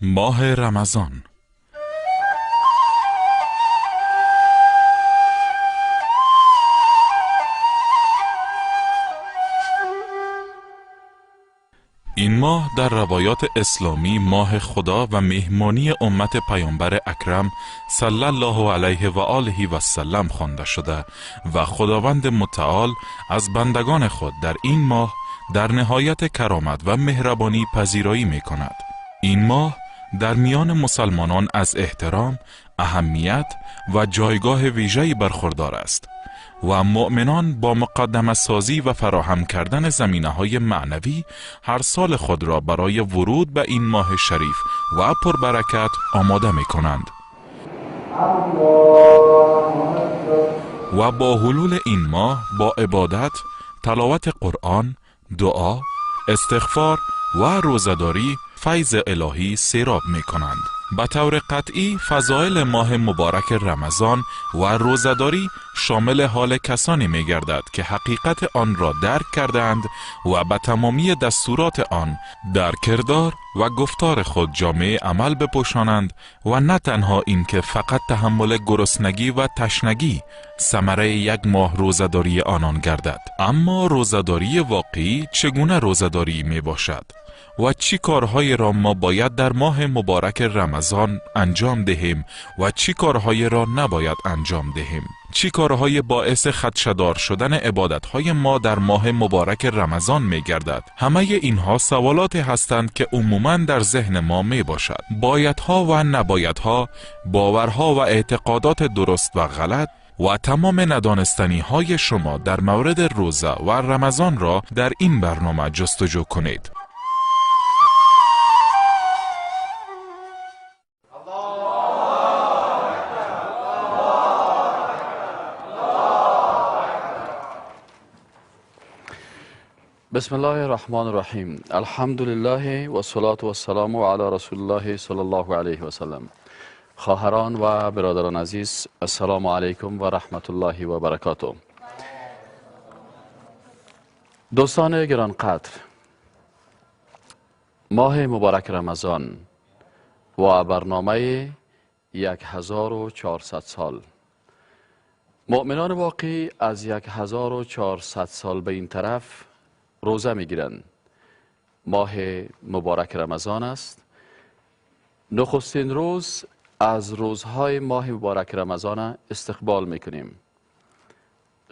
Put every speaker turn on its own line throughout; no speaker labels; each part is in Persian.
ماه رمضان. این ماه در روایات اسلامی ماه خدا و مهمانی امت پیامبر اکرم صلی الله علیه و آله و سلم خوانده شده و خداوند متعال از بندگان خود در این ماه در نهایت کرامت و مهربانی پذیرایی می کند. این ماه در میان مسلمانان از احترام، اهمیت و جایگاه ویژه‌ای برخوردار است و مؤمنان با مقدمه سازی و فراهم کردن زمینه‌های معنوی هر سال خود را برای ورود به این ماه شریف و پربرکت آماده می کنند و با حلول این ماه با عبادت، تلاوت قرآن، دعا، استغفار و روزه‌داری فیض الهی سیراب می کنند. به طور قطعی فضائل ماه مبارک رمضان و روزه‌داری شامل حال کسانی می گردد که حقیقت آن را درک کردند و به تمامی دستورات آن در کردار و گفتار خود جامعه عمل بپوشانند و نه تنها این که فقط تحمل گرسنگی و تشنگی ثمره یک ماه روزه‌داری آنان گردد. اما روزه‌داری واقعی چگونه روزه‌داری می باشد؟ و چی کارهای را ما باید در ماه مبارک رمضان انجام دهیم و چی کارهای را نباید انجام دهیم؟ چی کارهای باعث خدشه‌دار شدن عبادتهای ما در ماه مبارک رمضان می گردد؟ همه اینها سوالاتی هستند که عموماً در ذهن ما می باشد. بایدها و نبایدها، باورها و اعتقادات درست و غلط و تمام ندانستنی های شما در مورد روزه و رمضان را در این برنامه جستجو کنید.
بسم الله الرحمن الرحیم. الحمد لله و صلات و السلام علی رسول الله صلی الله علیه و سلم. خواهران و برادران عزیز، السلام علیکم و رحمت الله و برکاته. دوستان گرانقدر، ماه مبارک رمضان و برنامه 1400 سال. مؤمنان واقعی از 1400 سال به این طرف روزه میگیرند. ماه مبارک رمضان است. نخستین روز از روزهای ماه مبارک رمضان استقبال میکنیم.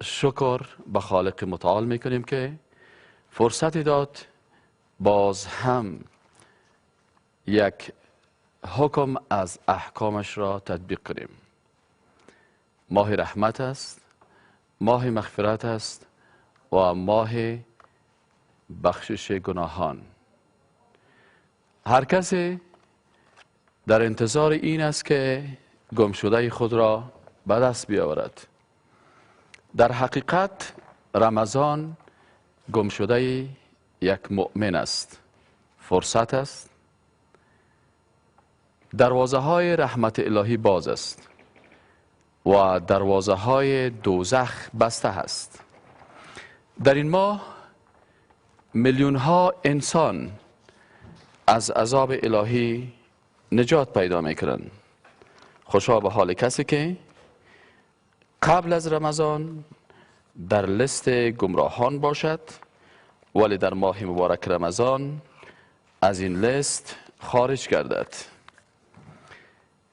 شکر به خالق متعال میکنیم که فرصتی داد باز هم یک حکم از احکامش را تطبیق کنیم. ماه رحمت است، ماه مغفرت است و ماه بخشش گناهان. هر کسی در انتظار این است که گمشده خود را به دست بیاورد. در حقیقت رمضان گمشده یک مؤمن است. فرصت است. دروازه های رحمت الهی باز است و دروازه های دوزخ بسته است. در این ماه میلیون ها انسان از عذاب الهی نجات پیدا میکنند. خوشا به حال کسی که قبل از رمضان در لیست گمراهان باشد ولی در ماه مبارک رمضان از این لیست خارج گردد.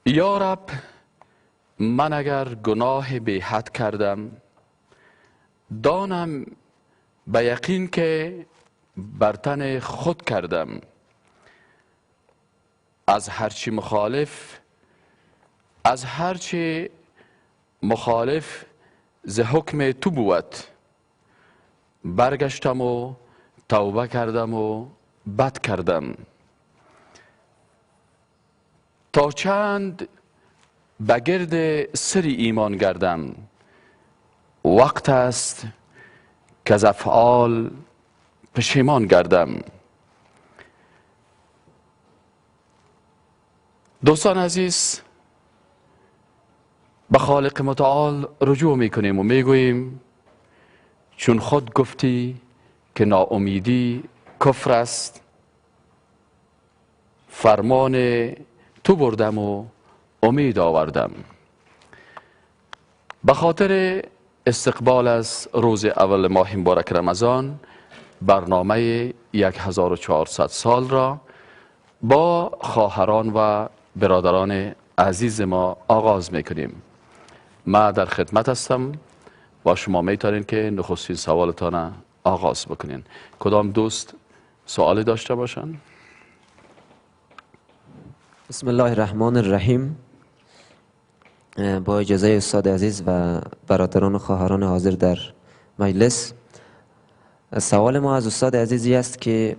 یا رب، من اگر گناه بی حد کردم، دانم به یقین که بر تن خود کردم. از هرچی مخالف ز حکم تو بود، برگشتم و توبه کردم و بد کردم. تا چند به گرد سری ایمان گردم، وقت است که از افعال پشیمان گردم. دوستان عزیز، به خالق متعال رجوع میکنیم و میگوییم چون خود گفتی که ناامیدی کفر است، فرمان تو بردم و امید آوردم. به خاطر استقبال از روز اول ماه مبارک رمضان برنامه 1400 سال را با خواهران و برادران عزیز ما آغاز میکنیم. ما در خدمت هستم و شما میتونین که نخستین سوالتان آغاز بکنین. کدام دوست سوالی داشته باشن؟
بسم الله الرحمن الرحیم. با اجازه استاد عزیز و برادران و خواهران حاضر در مجلس، سوال ما از استاد عزیزی است که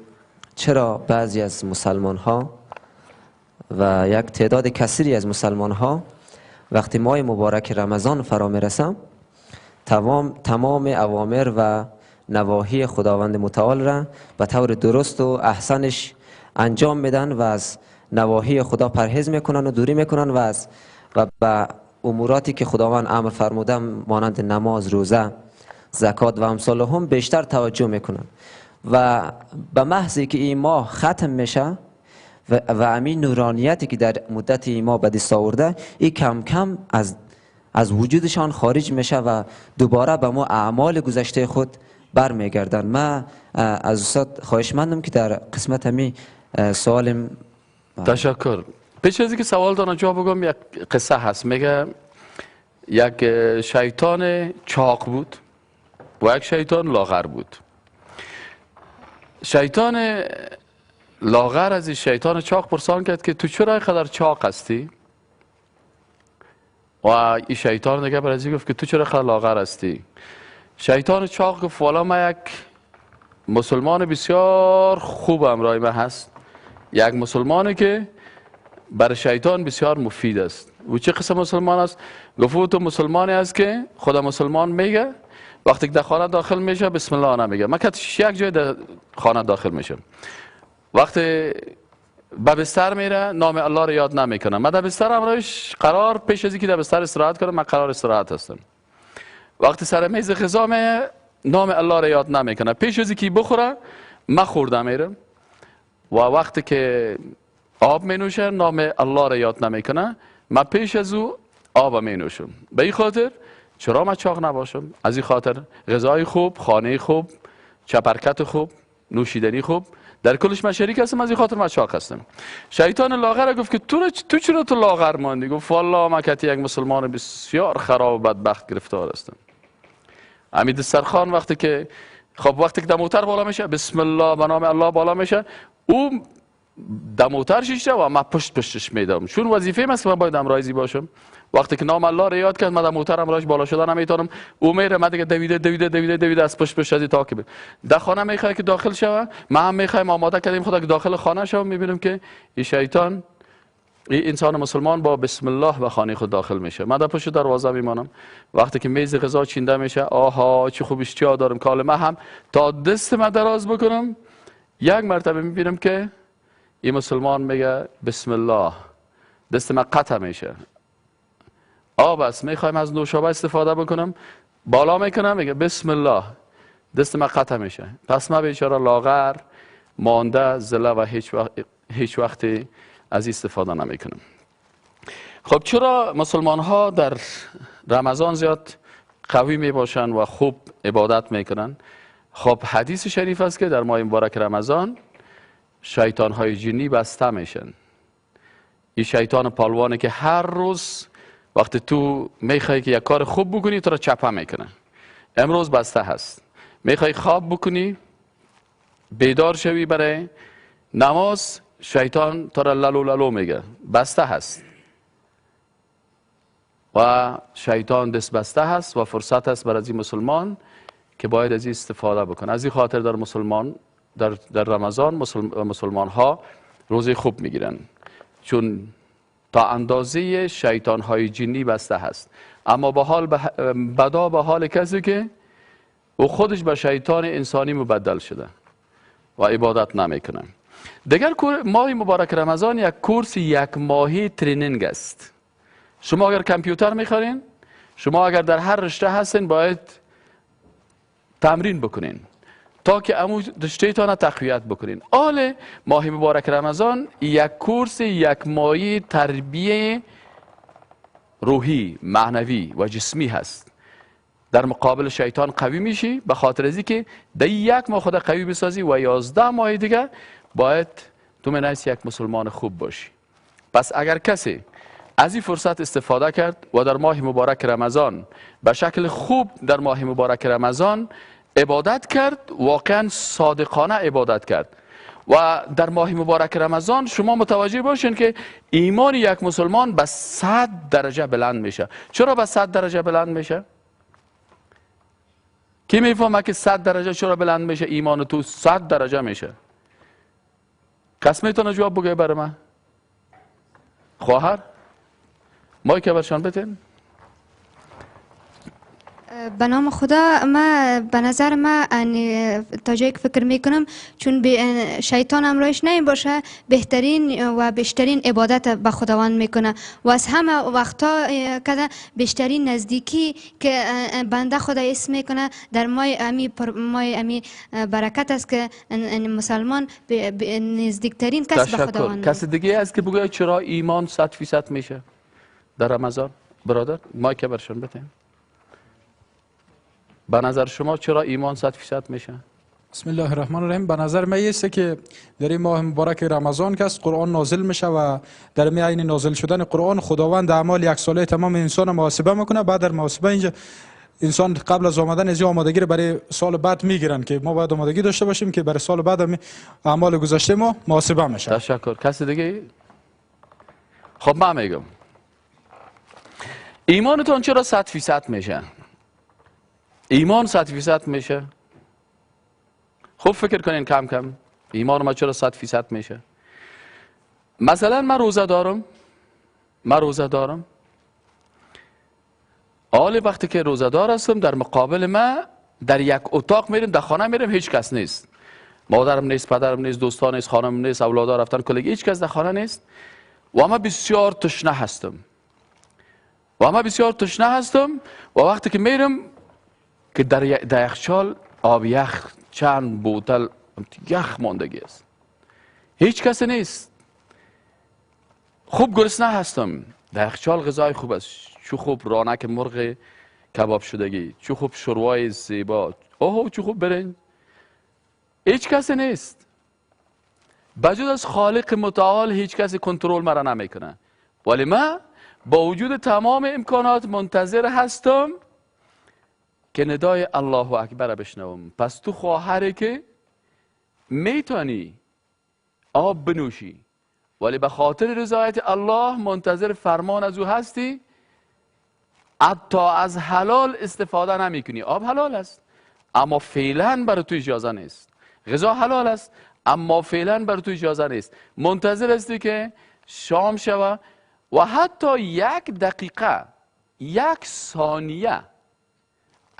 چرا بعضی از مسلمان ها و یک تعداد کثیری از مسلمان ها وقتی ماه مبارک رمضان فرا میرسه تمام اوامر و نواهی خداوند متعال را به طور درست و احسنش انجام میدن و از نواهی خدا پرهیز میکنن و دوری میکنن و به اموراتی که خداوند امر فرموده مانند نماز، روزه، زکات و امثال هم بیشتر توجه میکنن و به محضی که این ماه ختم میشه و همین نورانیتی که در مدت این ماه به دست آورده این کم کم از وجودشان خارج میشه و دوباره به ما اعمال گذشته خود برمیگردن. من از استاد خواهشمندم که در قسمت همی سوال
تشکر. پیش از اینکه سوال دارم جواب بگم، یک قصه هست. میگه یک شیطان چاق بود و یک شیطان لاغر بود. شیطان لاغر از این شیطان چاق پرسان کرد که تو چرا اینقدر چاق هستی؟ و این شیطان دیگه برای گفت که تو چرا اینقدر لاغر هستی؟ شیطان چاق گفت والا من یک مسلمان بسیار خوب همراه من هست، یک مسلمانی که برای شیطان بسیار مفید است. و چه قسم مسلمان است؟ گفت تو مسلمانی است که خدا مسلمان میگه وقتی که در خانه داخل میشه بسم الله نمیگه. من کتش یک جای در خانه داخل میشم، وقتی به بستر میره نام الله رو یاد نمیکنه. من در بستر امروز قرار پیش از اینکه در بستر استراحت کنم من قرار استراحت هستم. وقتی سر میز غذا میه نام الله رو یاد نمیکنه. پیش از اینکه بخوره من خورده میرم و وقتی که آب می نوشه نام الله را یاد نمیکنه من پیش از او آب می نوشم. به این خاطر چرا من چاق نباشم؟ از این خاطر غذای خوب، خانه خوب، چپرکت خوب، نوشیدنی خوب، در کلش من شریک هستم. از این خاطر من چاق هستم. شیطان لاغر گفت که تو چرا تو لاغر ماندی؟ گفت والله من که یک مسلمان بسیار خراب و بدبخت گرفتار هستم. امید دسترخوان وقتی که در موتر بالا میشه بسم الله به نام الله بالا میشه، او دموتر شیشه و من پشتش میدم، چون وظیفه است که من باید امرایزی باشم. وقتی که نام الله رو یاد کرد من دموتر امراش بالا شدن نمیتونم. او میره من دیگه دویده از پشت از تا که در خانه میخواد که داخل شوه، من هم میخوایم آماده کردیم خدا که داخل خانه شوم. میبینم که این شیطان این انسان مسلمان با بسم الله به خانه خود داخل میشه. من در پشت دروازه میمانم. وقتی که میز غذا چینده میشه آها چه خوبش چیا دارم کالمه هم تا دست من دراز بکنم یک مرتبه میبینم که این مسلمان میگه بسم الله، دست من قطع میشه. آب است میخوایم از نوشابه استفاده بکنم بالا میکنم میگه بسم الله، دست من قطع میشه. پس من بیچاره لاغر مانده زله و هیچ وقتی از استفاده نمیکنم. خب چرا مسلمان ها در رمضان زیاد قوی میباشن و خوب عبادت میکنن؟ خب حدیث شریف است که در ماه مبارک رمضان شیطان های جنی بسته میشن. این شیطان پالوانه که هر روز وقتی تو میخوای که یک کار خوب بکنی تو را چپه میکنه. امروز بسته هست. میخوای خواب بکنی بیدار شوی برای نماز شیطان تو را لالو میگه بسته هست و شیطان دست بسته هست و فرصت هست برای این مسلمان که باید از این استفاده بکنه. از این خاطر در رمضان مسلمان ها روزه خوب میگیرن، چون تا اندازه شیطان های جنی بسته هست. اما بدا به حال کسی که او خودش به شیطان انسانی مبدل شده و عبادت نمیکنه. دیگر ماه مبارک رمضان یک کورس یک ماهی ترینینگ است. شما اگر کامپیوتر میخورین، شما اگر در هر رشته هستین باید تمرین بکنین. تا که امو رشته‌تان تقویت بکنین. حال ماه مبارک رمضان یک کورس یک ماهی تربیه روحی، معنوی و جسمی هست. در مقابل شیطان قوی میشی، به خاطر از که در یک ماه خود قوی بسازی و 11 ماه دیگه باید تو منیس یک مسلمان خوب باشی. پس اگر کسی از این فرصت استفاده کرد و در ماه مبارک رمضان به شکل خوب در ماه مبارک رمضان عبادت کرد، واقعا صادقانه عبادت کرد و در ماه مبارک رمضان شما متوجه باشین که ایمان یک مسلمان به 100 درجه بلند میشه. چرا به 100 درجه بلند میشه؟ کی میفهمه که 100 درجه چرا بلند میشه؟ ایمان تو 100 درجه میشه. کس میتونه جواب بگه برای من؟ خواهر مایک برشان بتین.
به نام خدا، به نظر ما تا جایی که فکر میکنم چون شیطان همراهش نمی باشه بهترین و بیشترین عبادت به خداوند میکنه و از همه وقتا که بیشترین نزدیکی که بنده خدا اسم میکنه در ماه امی برکت است که مسلمان نزدیکترین کس به خداوند.
کس دیگه است که بگه چرا ایمان 100% میشه در رمضان؟ برادر مایک برشان بتین. به نظر شما چرا ایمان 100% میشه؟
بسم الله الرحمن الرحیم. به نظر من است که در این ماه مبارک رمضان که قرآن نازل میشه و در عین نازل شدن قرآن خداوند اعمال یک ساله تمام انسان محاسبه میکنه. بعد در محاسبه اینجا انسان قبل از آمدن از آمادگی رو برای سال بعد میگیرن که ما باید آمادگی داشته باشیم که برای سال بعد اعمال گذشته ما محاسبه میشه.
تشکر. کسی دیگه؟ خب من میگم ایمانتون چرا 100% میشه؟ ایمان 100% میشه. خوب فکر کنین کم کم ایمان ما چرا 100% میشه. مثلا من روزه دارم حال وقتی که روزه دار هستم در مقابل من در یک اتاق میریم، در خانه میریم هیچ کس نیست، مادرم نیست، پدرم نیست، دوستان نیست، خانم نیست، اولادا رفتن کلگی، هیچ کس در خانه نیست و من بسیار تشنه هستم و وقتی که میرم که در یخچال آب یخ چند بوتل یخ ماندگی است، هیچ کس نیست، خوب گرسنه هستم، در یخچال غذای خوب است، چو خوب رانک مرغ کباب شدگی، چو خوب شروای زیبا، اوه چو خوب برنج، هیچ کس نیست بجز از خالق متعال. هیچ کسی کنترل مرا نمیکنه، ولی من با وجود تمام امکانات منتظر هستم که ندای الله اکبر بشنوم. پس تو خواهری که میتونی آب بنوشی ولی به خاطر رضایت الله منتظر فرمان از او هستی، حتی از حلال استفاده نمی کنی. آب حلال است اما فعلا برای تو اجازه نیست، غذا حلال است اما فعلا برای تو اجازه نیست، منتظر هستی که شام شوه و حتی 1 دقیقه 1 ثانیه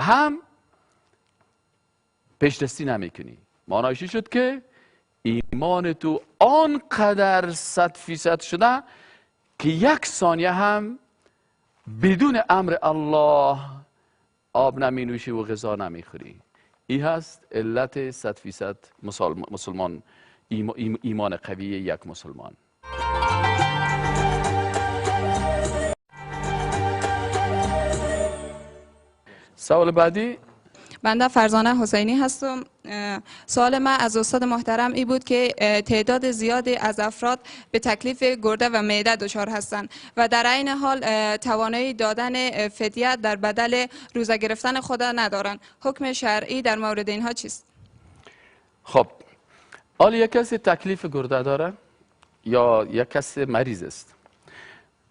هم پیشدستی نمی کنی. معنایش شد که ایمان تو آنقدر 100% شده که 1 ثانیه هم بدون امر الله آب نمی نوشی و غذا نمی خوری. این هست علت 100% مسلمان، ایمان قوی یک مسلمان. سوال بعدی.
بنده فرزانه حسینی هستم. سوال من از استاد محترم ای بود که تعداد زیادی از افراد به تکلیف گرده و معده دچار هستند و در عین حال توانایی دادن فدیه در بدل روزه گرفتن خود ندارند. حکم شرعی در مورد اینها چیست؟
خب حالا یک کسی تکلیف گرده داره یا یک کسی مریض است،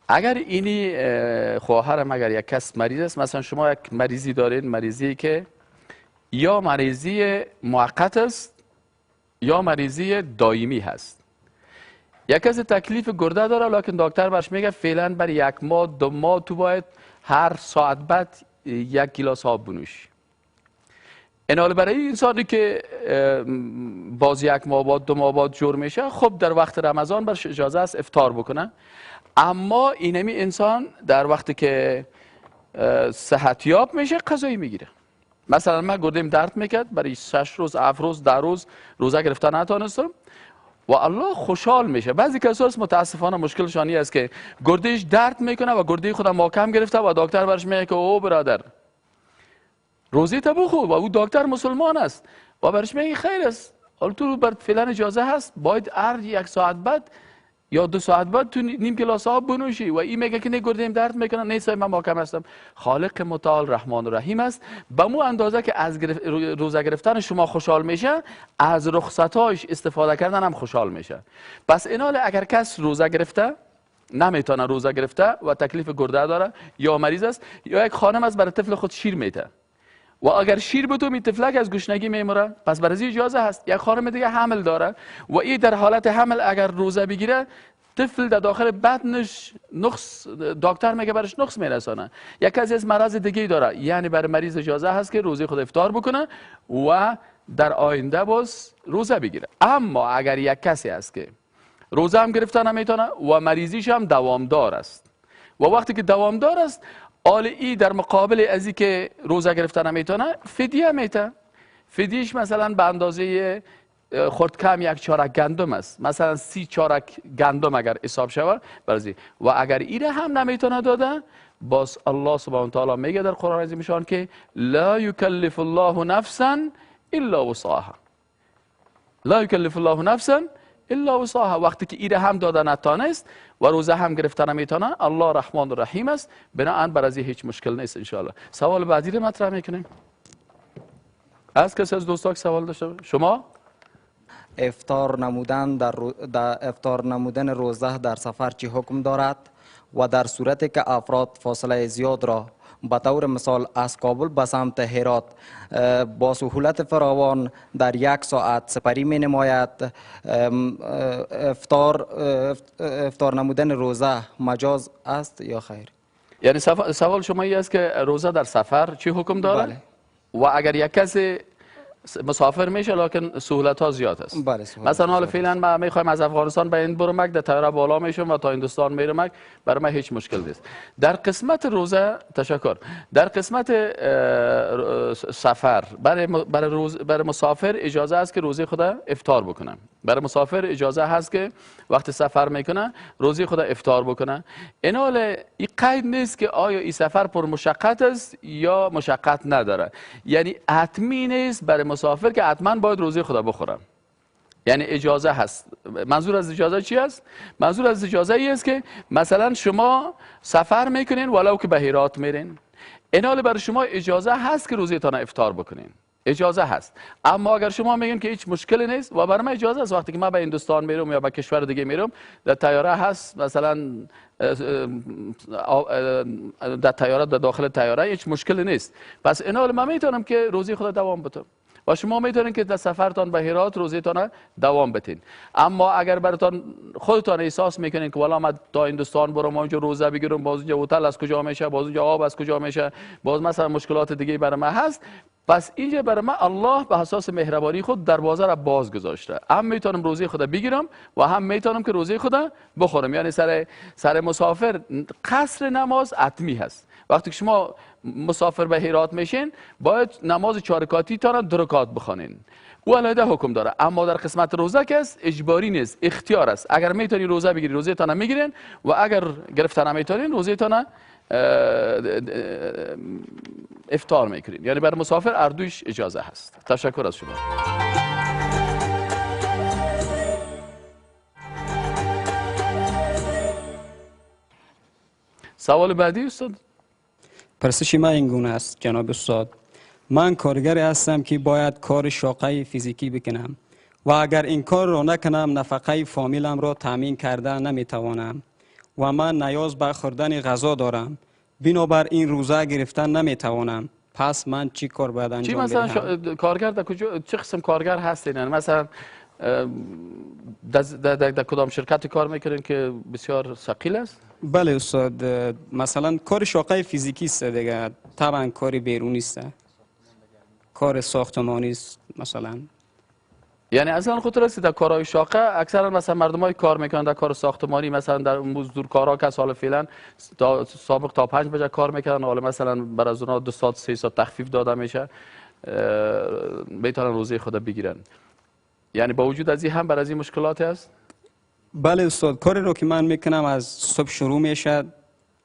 اگر اینی خواهرم اگر یک کس مریض است، مثلا شما یک مریضی دارین، مریضی که یا مریضی موقت است یا مریضی دائمی هست، یک کسی تکلیف گرده داره لکن دکتر برش میگه فعلا برای 1 ماه 2 ماه تو باید هر ساعت بعد 1 گیلاس آب بنوشی. اینال برای انسانی که باز 1 ماه بعد 2 ماه بعد جور میشه، خب در وقت رمضان برش اجازه است افطار بکنه، اما اینمی انسان در وقتی که صحتیاب میشه غذایی میگیره. مثلا من گردیم درد میکرد، برای 6 روز 7 روز 10 روز روزه گرفتن نتونستم و الله خوشحال میشه. بعضی کسا متاسفانه مشکلشانی است که گردهش درد میکنه و گرده خودم محکم گرفته و دکتر برش میگه که او برادر روزی تا بخور و او دکتر مسلمان است و برش میگه خیر است، حالا تو بر فعلا اجازه هست، باید هر 1 ساعت بعد یا 2 ساعت بعد تو نیم گلاس آب بنوشی و این میگه که نه گردیم درد میکنه، نه صاحب من محکم هستم. خالق متعال رحمان و رحیم است. به مو اندازه که از روزه گرفتن شما خوشحال میشه، از رخصتاش استفاده کردن هم خوشحال میشه. پس اینال اگر کس روزه گرفته نمیتونه روزه گرفته و تکلیف گرده داره یا مریض است یا یک خانم است برای طفل خود شیر میته و اگر شیر بتو می طفلک از گشنگی میموره، پس برای اجازه هست. یک خانم دیگه حمل داره و این در حالت حمل اگر روزه بگیره طفل در داخل بدنش نقص، دکتر میگه برش نقص میرسانه. یک کسی از مرض دیگه داره، یعنی برای مریض اجازه هست که روزه خود افطار بکنه و در آینده باز روزه بگیره. اما اگر یک کسی است که روزه هم گرفته نمیتونه و مریضیش هم دوامدار است و وقتی که دوامدار است ای در مقابل از این که روزه گرفتن نمیتونه فدیه میته. فدیش مثلا به اندازه خرد کم 1 چارک گندم است، مثلا 30 چارک گندم اگر حساب شود برزی و اگر ایره هم نمیتونه داده، باز الله سبحانه و تعالی میگه در قرآن عظیم شان که لا یکلف الله نفسا الا وسعها. لا یکلف الله نفسا الا وسعها. وقتی که ایره هم داده نتانست و روزه هم گرفتن نمیتونه، الله رحمان و رحیم است، بنابراین بر از هیچ مشکل نیست. ان شاء الله سوال بعدی رو مطرح میکنیم. از کسی از دوستا سوال داشته شما؟
افطار نمودن روزه در سفر چی حکم دارد و در صورتی که افراد فاصله زیاد را به طور مثال از کابل به سمت هرات با سهولت فراوان در 1 ساعت سپری می نماید، افطار نمودن روزه مجاز است یا خیر؟
یعنی سوال شما این است که روزه در سفر چی حکم داره؟
بله.
و اگر یک کسی مسافر میشه لکن سهولت ها زیاد است.
بله
مثلا حالا فعلا ما میخوایم از افغانستان به این برمک در طیاره بالا میشم و تا هندوستان میرمک، برای ما هیچ مشکل نیست. در قسمت روزه تشکر، در قسمت سفر برای مسافر اجازه است که روزه خود افطار بکنه. برای مسافر اجازه هست که وقت سفر میکنه روزه خود افطار بکنه. اینال این قید نیست که آیا این سفر پر مشقت است یا مشقت نداره، یعنی حتمی نیست برای مسافر که حتما باید روزه خدا بخورم. یعنی اجازه هست. منظور از اجازه چی است؟ منظور از اجازه ای است که مثلا شما سفر میکنین ولو که به هرات میرین، اینال برای شما اجازه هست که روزه تان افطار بکنین، اجازه هست. اما اگر شما میگین که هیچ مشکلی نیست و برای من اجازه است، وقتی که من به هندوستان میرم یا به کشور دیگه میرم در طیاره هست، مثلا در طیاره در داخل طیاره هیچ مشکلی نیست، پس اینال من میتونم که روزه خود دوام بدم و شما میتونین که در سفرتان به هرات روزیتان دوام بتین. اما اگر براتون خودتان احساس میکنین که والا من تا هندوستان برم اونجا روزه بگیرم، باز اونجا هتل از کجا میشه، باز اونجا آب از کجا میشه، باز مثلا مشکلات دیگه برای من هست، پس اینجا برای من الله به اساس مهربانی خود دروازه را باز گذاشته. هم میتونم روزه خدا بگیرم و هم میتونم که روزه خدا بخورم. یعنی سر مسافر قصر نماز حتمی هست. وقتی که شما مسافر به هرات میشین باید نماز 4 رکعتی تا 2 رکعت بخونین، او علیه حکم داره. اما در قسمت روزه که است اجباری نیست، اختیار است. اگر میتونی روزه بگیری روزه تان میگیرین و اگر گرفتن نمیتونین روزه تان افطار میکنین. یعنی بر مسافر اردوش اجازه هست. تشکر از شما. سوال بعدی استاد.
پرسش من این گونه است جناب استاد، من کارگری هستم که باید کار شاقه فیزیکی بکنم و اگر این کار را نکنم نفقه فامیلم را تامین کرده نمیتوانم و من نیاز به خوردن غذا دارم، بنابر این روزه گرفتن نمیتوانم، پس من چی کار باید انجام بدهم؟
چی مثلا کارگر در کجا، چه قسم کارگر هستین؟ یعنی مثلا در کدام شرکت کار میکنین که بسیار ثقیل است؟
بله استاد، مثلا کار شاقه فیزیکی است دیگه، طبعا کاری بیرونی است، کار ساختمانی است مثلا.
یعنی اصلا خاطر است در کارهای شاقه اکثرا مثلا مردمای کار میکنن در کار ساختمانی، مثلا در مزدور کارها که سال فعلا سابق تا 5 بجه کار میکنن، حالا مثلا بر از اونها 2 ساعت 3 ساعت تخفیف داده میشه. میتونن روزه خود بگیرن. یعنی با وجود از این هم بر از این مشکلات هست؟
بله استاد، کاری رو که من میکنم از صبح شروع میشه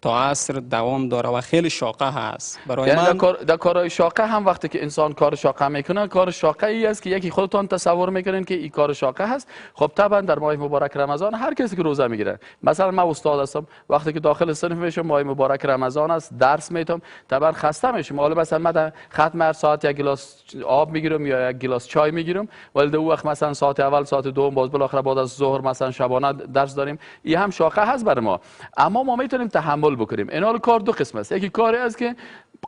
تا عصر دوام داره و خیلی شاقه هست برای
یعنی
من.
در کارهای شاقه هم وقتی که انسان کار شاقه میکنه، کار شاقه ای است که یکی خودتان تصور میکنین که این کار شاقه هست. خب طبعا در ماه مبارک رمضان هر کسی که روزه میگیره، مثلا من استاد هستم، وقتی که داخل صنف میشم ماه مبارک رمضان است، درس میتم، طبعا خسته میشم. حالا مثلا من ختم هر ساعت یک گلاس آب میگیرم یا یک گلاس چای میگیرم، ولی در وقت مثلا ساعت اول ساعت دوم باز بالاخره بعد از ظهر مثلا شبانه درس داریم. این هم شاقه هست برای ما، اما ما میتونیم تحمل بکنیم. این کار دو قسم است. یکی کاری است که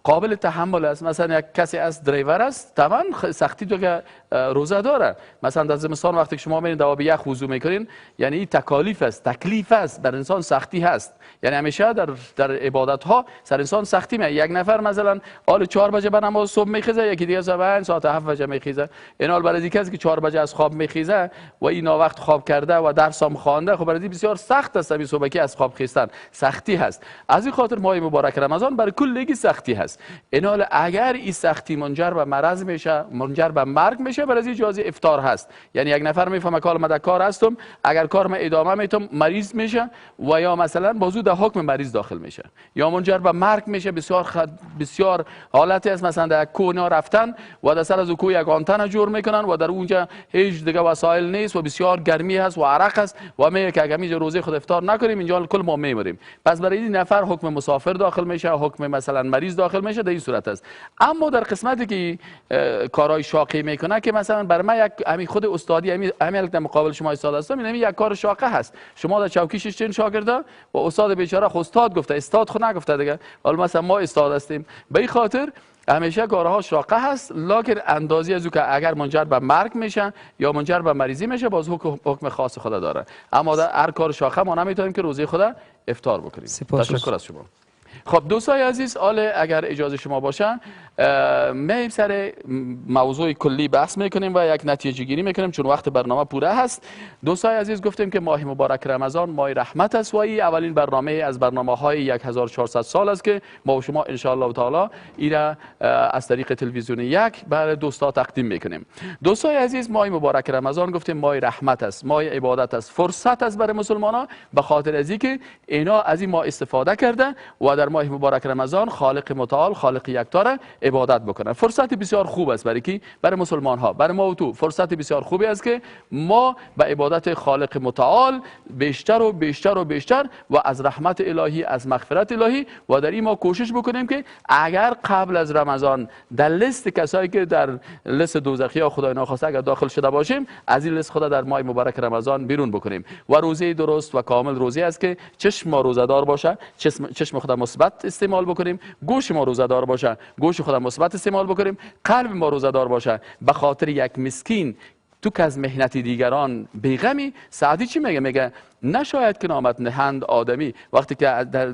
قابل تحمل است، مثلا یک کسی از دریور است، طبعا سختی تو که روزه داره. مثلا در زمستان وقتی که شما میرین دواب یخ وضو میکنین، یعنی این تکالیف است، تکلیف است، بر انسان سختی هست. یعنی همیشه در عبادت ها سر انسان سختی می. یک نفر مثلا حال 4 بجه به نماز صبح میخیزه، یکی دیگه ساعت 7 بجه میخیزه. این حال برای کسی که 4 بجه از خواب میخیزه و این وقت خواب کرده و درس هم خوانده، خب برای بسیار سخت است این صبحی از خواب خیستن، سختی هست. از این خاطر ماه مبارک رمضان برای کلگی سختی هست. این حال اگر این سختی منجر به مرض میشه، منجر به مرگ میشه، برای اجازه افطار هست. یعنی یک نفر میفهمه که من در کار هستم، اگر کار من ادامه میتم مریض میشه و یا مثلا بازو در حکم مریض داخل میشه یا منجر به مرگ میشه. بسیار حالتی است مثلا در کوه رفتن و در سر از کوه یک آنتن جور میکنن و در اونجا هیچ دیگه وسایل نیست و بسیار گرمی هست و عرق است و میگه که اگر اینجا روزه خود افطار نکنیم اینجا کل ما میمیریم. پس برای این نفر حکم مسافر داخل میشه، حکم مثلا مریض داخل میشه. در این صورت است. اما در قسمتی که کارهای شاقی میکنه که مثلا برای من یک همین خود استادی همین در مقابل شما استاد هستم، این یک کار شاقه هست. شما در چوکی شش شاگرده و استاد بیچاره استاد گفته، استاد خود نگفته دیگه. حالا مثلا ما استاد هستیم، به این خاطر همیشه کارها شاقه هست، لکن اندازی از او که اگر منجر به مرگ میشه یا منجر به مریضی میشه باز حکم خاص خود داره. اما در هر کار شاقه ما نمیتونیم که روزه خود افطار بکنیم. تشکر از شما. خب دوستای عزیز، حالا اگر اجازه شما باشه ما سر موضوع کلی بحث میکنیم و یک نتیجه گیری میکنیم چون وقت برنامه پوره هست. دوستای عزیز، گفتیم که ماه مبارک رمضان ماه رحمت است و این اولین برنامه از برنامه‌های 1400 سال است که ما و شما ان شاء الله تعالی اینا از طریق تلویزیون یک برای دوستا تقدیم میکنیم. دوستای عزیز، ماه مبارک رمضان گفتیم ماه رحمت است، ماه عبادت است، فرصت است برای مسلمانان، به خاطر از اینکه اینا از این ماه استفاده کرده و در ماه مبارک رمضان خالق متعال، خالق یکتا را عبادت بکنن. فرصت بسیار خوب است برای کی؟ برای مسلمان ها، برای ما و تو. فرصت بسیار خوبی است که ما به عبادت خالق متعال بیشتر و بیشتر و بیشتر و از رحمت الهی، از مغفرت الهی و در این ما کوشش بکنیم که اگر قبل از رمضان در لیست کسایی که در لیست دوزخی ها خدای ناخواسته اگر داخل شده باشیم، از این لیست خدا در ماه مبارک رمضان بیرون بکنیم. و روزه درست و کامل روزه است که چشم ما روزه دار باشه، چشم خدا مثبت استعمال بکنیم، گوش ما روزه دار باشه، گوش خدا مثبت استعمال بکنیم، قلب ما روزه دار باشه. به خاطر یک مسکین تو که از محنت دیگران بیغمی. سعدی چی میگه؟ میگه نشاید که نامت نهند آدمی. وقتی که در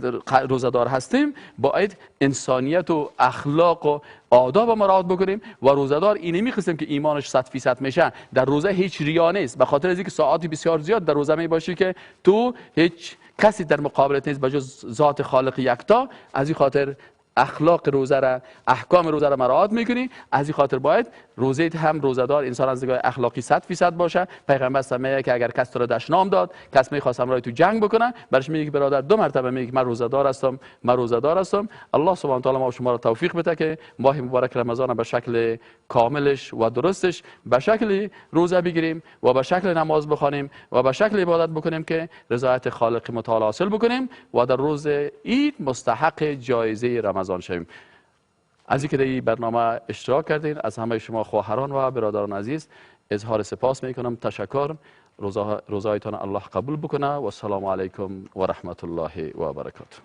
روزدار هستیم باید انسانیت و اخلاق و آداب مراعات بکنیم و روزدار اینی میخواستیم که ایمانش 100% میشه. در روزه هیچ ریا نیست، به خاطر از اینکه ساعتی بسیار زیاد در روزه میباشی که تو هیچ کسی در مقابلت نیست بجز ذات خالق یکتا. از این خاطر اخلاق روزه را، احکام روزه را مراعات میکنی. از این خاطر باید روزه هم روزدار انسان از نگاه اخلاقی 100% باشه. پیغمبر میگه که اگر کس تو را دشنام داد، کس میخواست همراه تو جنگ بکنه، برش میگه که برادر 2 مرتبه میگه من روزدار هستم، من روزدار هستم. الله سبحانه و تعالی ما و شما را توفیق بده که ماه مبارک رمضان به شکل کاملش و درستش به شکل روزه بگیریم و به شکل نماز بخوانیم و به شکل عبادت بکنیم که رضایت خالق متعال حاصل بکنیم و در روز عید مستحق جایزه رمضان شویم. از اینکه در این برنامه اشتراک کردین، از همه شما خواهران و برادران عزیز اظهار سپاس میکنم. تشکر. روزایتان الله قبول بکنه و السلام علیکم و رحمت الله و برکاته.